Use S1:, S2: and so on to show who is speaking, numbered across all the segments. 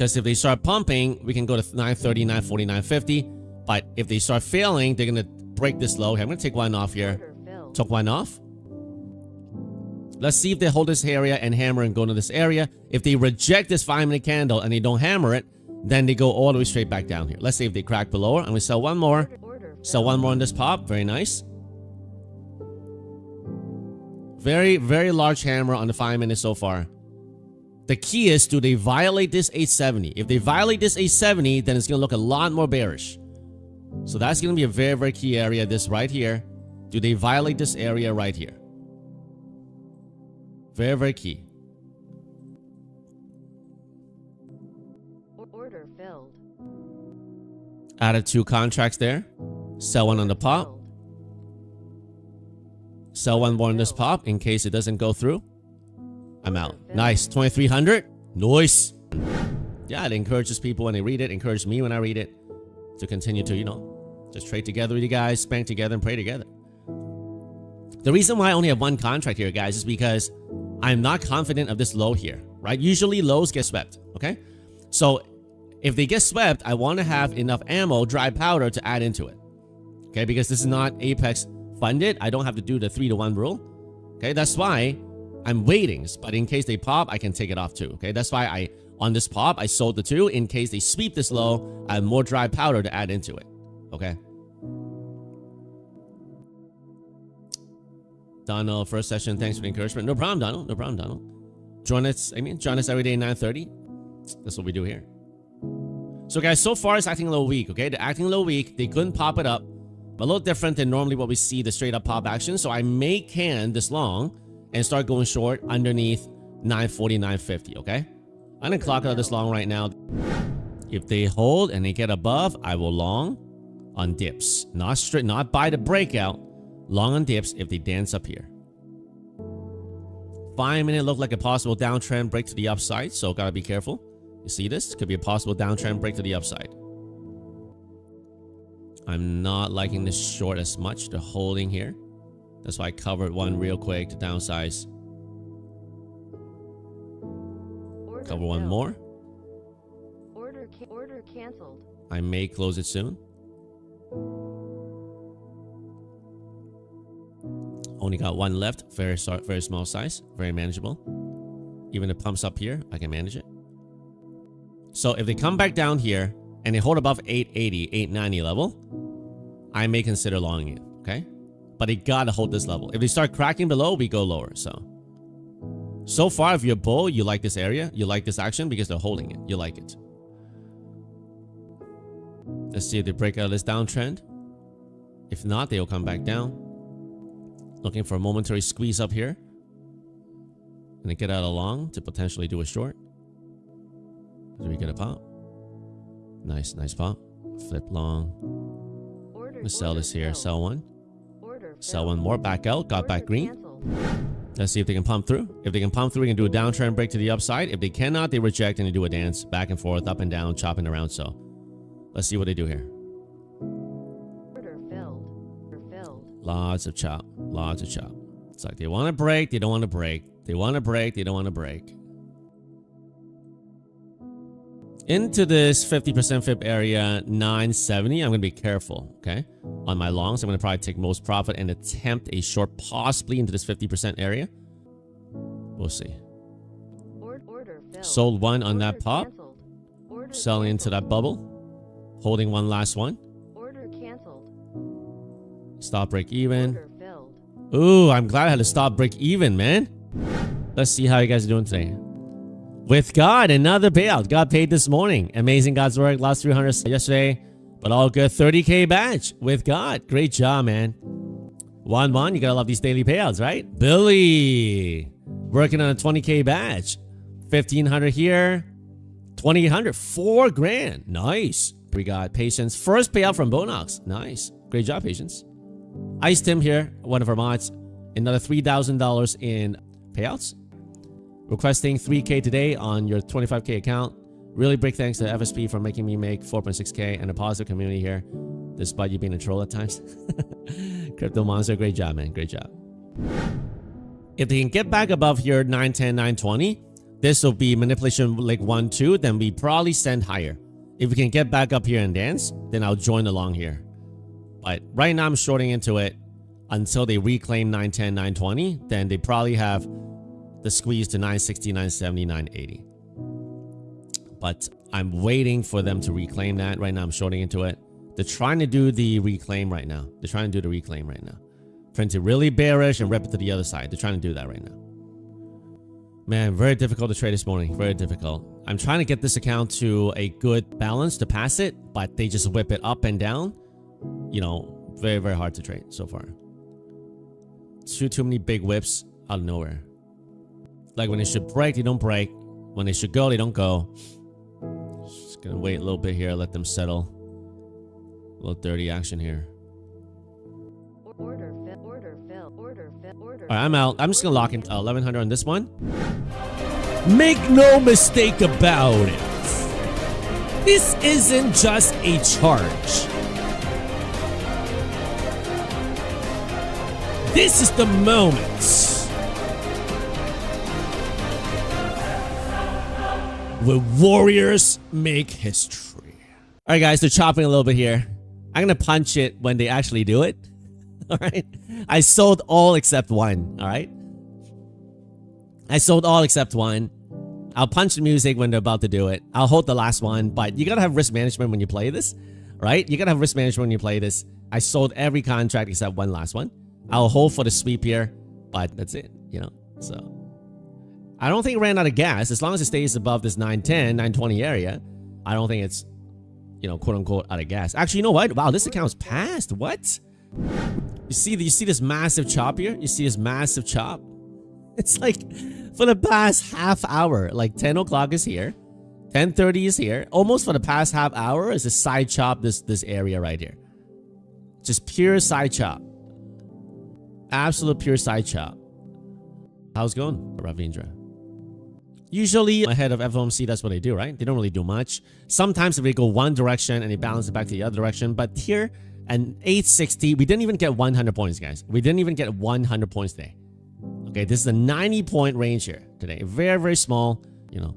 S1: Because if they start pumping, we can go to 930, 940, 950. But if they start failing, they're going to break this low. Okay, I'm going to take one off here. Took one off. Let's see if they hold this area and hammer and go into this area. If they reject this 5-minute candle and they don't hammer it, then they go all the way straight back down here. Let's see if they crack below her. I'm going to sell one more. Sell one more on this pop. Very nice. Very, very large hammer on the 5 minutes so far. The key is, do they violate this 870? If they violate this 870, then it's going to look a lot more bearish. So that's going to be a very, very key area, this right here. Do they violate this area right here? Very, very key.
S2: Order filled.
S1: Added 2 contracts there. Sell one on the pop. Sell one more on this pop in case it doesn't go through. I'm out. Nice. 2,300. Nice. Yeah, it encourages people when they read it. Encourages me when I read it to continue to, you know, just trade together with you guys, spank together, and pray together. The reason why I only have 1 contract here, guys, is because I'm not confident of this low here, right? Usually lows get swept, okay? So if they get swept, I want to have enough ammo, dry powder to add into it, okay? Because this is not Apex funded. I don't have to do the 3-to-1 rule, okay? That's why I'm waiting, but in case they pop, I can take it off too, okay? That's why on this pop, I sold the 2. In case they sweep this low, I have more dry powder to add into it, okay? Donald, first session, thanks for the encouragement. No problem, Donald. No problem, Donald. Join us every day at 9:30. That's what we do here. So, guys, so far it's acting a little weak, okay? They're acting a little weak. They couldn't pop it up. A little different than normally what we see, the straight up pop action. So I may can this long and start going short underneath 940, 950, okay? I'm going to clock out this long right now. If they hold and they get above, I will long on dips. Not straight, not buy the breakout. Long on dips if they dance up here. 5 minute look like a possible downtrend break to the upside, so gotta be careful. You see this? Could be a possible downtrend break to the upside. I'm not liking this short as much. They're holding here. That's why I covered one real quick to downsize. Cover one more.
S2: Order canceled.
S1: I may close it soon. Only got one left. Very small size. Very manageable. Even if it pumps up here, I can manage it. So if they come back down here and they hold above 880, 890 level, I may consider longing it, okay? But they gotta hold this level. If they start cracking below, we go lower. So far, if you're a bull, you like this area, you like this action because they're holding it. You like it. Let's see if they break out of this downtrend. If not, they'll come back down. Looking for a momentary squeeze up here. And then get out of long to potentially do a short. Do we get a pop? Nice, nice pop. Flip long. Let's sell this here. Sell one. Sell one more. Back out. Got back green. Let's see if they can pump through. If they can pump through, we can do a downtrend break to the upside. If they cannot, they reject and they do a dance back and forth, up and down, chopping around. So let's see what they do here. Lots of chop. Lots of chop. It's like they want to break, they don't want to break. They want to break, they don't want to break. Into this 50% FIB area, 970. I'm going to be careful, okay? On my longs, I'm going to probably take most profit and attempt a short possibly into this 50% area. We'll see. Sold one on that pop. Selling into that bubble. Holding one last one. Stop break even. Ooh, I'm glad I had to stop break even, man. Let's see how you guys are doing today. With God, another payout. Got paid this morning. Amazing God's work. Lost 300 yesterday, but all good. 30K badge with God. Great job, man. 1-1. You gotta love these daily payouts, right? Billy working on a 20K badge. 1,500 here. 2,800. 4 grand. Nice. We got Patience. First payout from Bonox. Nice. Great job, Patience. Ice Tim here, one of our mods. Another $3,000 in payouts. Requesting 3K today on your 25K account. Really big thanks to FSP for making me make 4.6K and a positive community here, despite you being a troll at times. Crypto Monster, great job, man. Great job. If they can get back above here, 910, 920, this will be manipulation like 1, 2, then we probably send higher. If we can get back up here and dance, then I'll join along here. But right now I'm shorting into it until they reclaim 910, 920. Then they probably have the squeeze to 960, 970, 980. But I'm waiting for them to reclaim that. Right now I'm shorting into it. They're trying to do the reclaim right now. They're trying to do the reclaim right now. Print it really bearish and rip it to the other side. They're trying to do that right now. Man, very difficult to trade this morning. Very difficult. I'm trying to get this account to a good balance to pass it, but they just whip it up and down. You know, very, very hard to trade so far. Too many big whips out of nowhere. Like when they should break, they don't break. When they should go, they don't go. Just gonna wait a little bit here, let them settle. A little dirty action here. Alright, I'm out. I'm just gonna lock in 1100 on this one. Make no mistake about it. This isn't just a charge. This is the moment where warriors make history. Alright guys, they're chopping a little bit here. I'm gonna punch it when they actually do it. Alright? I sold all except one. Alright? I sold all except one. I'll punch the music when they're about to do it. I'll hold the last one, but you gotta have risk management when you play this. Right? You gotta have risk management when you play this. I sold every contract except one last one. I'll hold for the sweep here, but that's it, you know? So, I don't think it ran out of gas. As long as it stays above this 910, 920 area, I don't think it's, you know, quote unquote out of gas. Actually, you know what? Wow, this account's passed. What? You see this massive chop here? You see this massive chop? It's like for the past half hour, like 10 o'clock is here, 10:30 is here. Almost for the past half hour is a side chop this area right here. Just pure side chop. Absolute pure side chop. How's it going, Ravindra? Usually ahead of FOMC, that's what they do, right? They don't really do much. Sometimes if they go one direction and they balance it back to the other direction. But here at 860, we didn't even get 100 points, guys. We didn't even get 100 points today. Okay, this is a 90-point range here today. Very, very small, you know.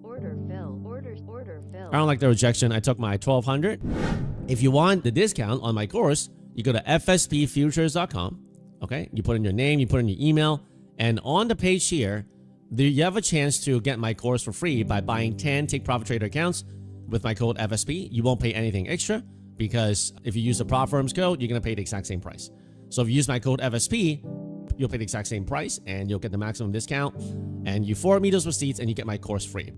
S2: Order fill. Order fill.
S1: I don't like the rejection. I took my 1200. If you want the discount on my course, you go to fspfutures.com. Okay, you put in your name, you put in your email, and on the page here, you have a chance to get my course for free by buying 10 Take Profit Trader accounts with my code FSP. You won't pay anything extra because if you use the Prop Firms code, you're going to pay the exact same price. So if you use my code FSP, you'll pay the exact same price and you'll get the maximum discount, and you forward me those receipts and you get my course free.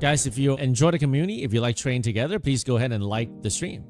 S1: Guys, if you enjoy the community, if you like trading together, please go ahead and like the stream.